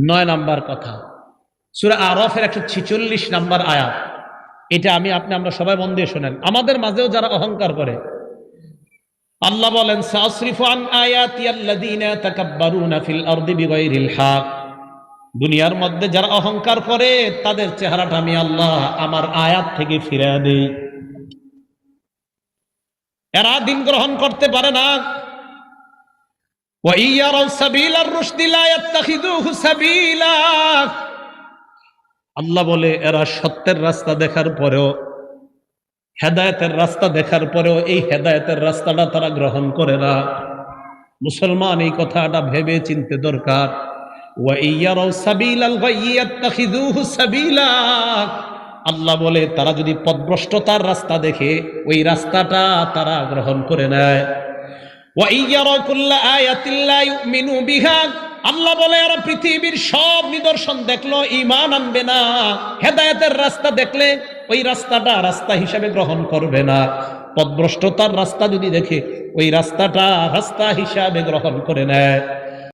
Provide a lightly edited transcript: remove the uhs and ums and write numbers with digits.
9 number কথা, সূরা আরাফের 146 number আয়াত। এটা আমরা সবাই মন দিয়ে শোনেন। আমাদের মাঝেও যারা অহংকার করে, আল্লাহ বলেন সাসরিফু আন আয়াতি আল্লাযীনা তাকাব্বারুনা ফিল আরদি বিগাইরিল হক। দুনিয়ার মধ্যে যারা অহংকার করে তাদের চেহারাটা আমি আল্লাহ আমার আয়াত থেকে ফিরিয়ে দেই। এরা দিন গ্রহণ করতে পারে না। ওয়া ইয়ারাউ সাবিলার রুশদি লা ইয়াত্তাখিযুহু সাবিলা। আল্লাহ বলে এরা সত্যের রাস্তা দেখার পরেও, হেদায়েতের রাস্তা দেখার পরেও এই হেদায়েতের রাস্তাটা তারা গ্রহণ করে না। মুসলমান এই কথাটা ভেবে চিনতে দরকার। ওয়া ইয়ারাউ সাবিলাল গায়য়ি ইয়াত্তাখিযুহু সাবিলা। আল্লাহ বলে তারা যদি পথভ্রষ্টতার রাস্তা দেখে ওই রাস্তাটা তারা গ্রহণ করে নেয়। ওয়া ইয়ারাউ কুল্লা আয়াতিন লা ইউমিনু বিহা। আল্লাহ বলে এরা পৃথিবীর সব নিদর্শন দেখলো, ঈমান আনবে না। হেদায়েতের রাস্তা দেখলে ওই রাস্তাটা রাস্তা হিসেবে গ্রহণ করবে না। পথভ্রষ্টতার রাস্তা যদি দেখে ওই রাস্তাটা রাস্তা হিসাবে গ্রহণ করে নেয়।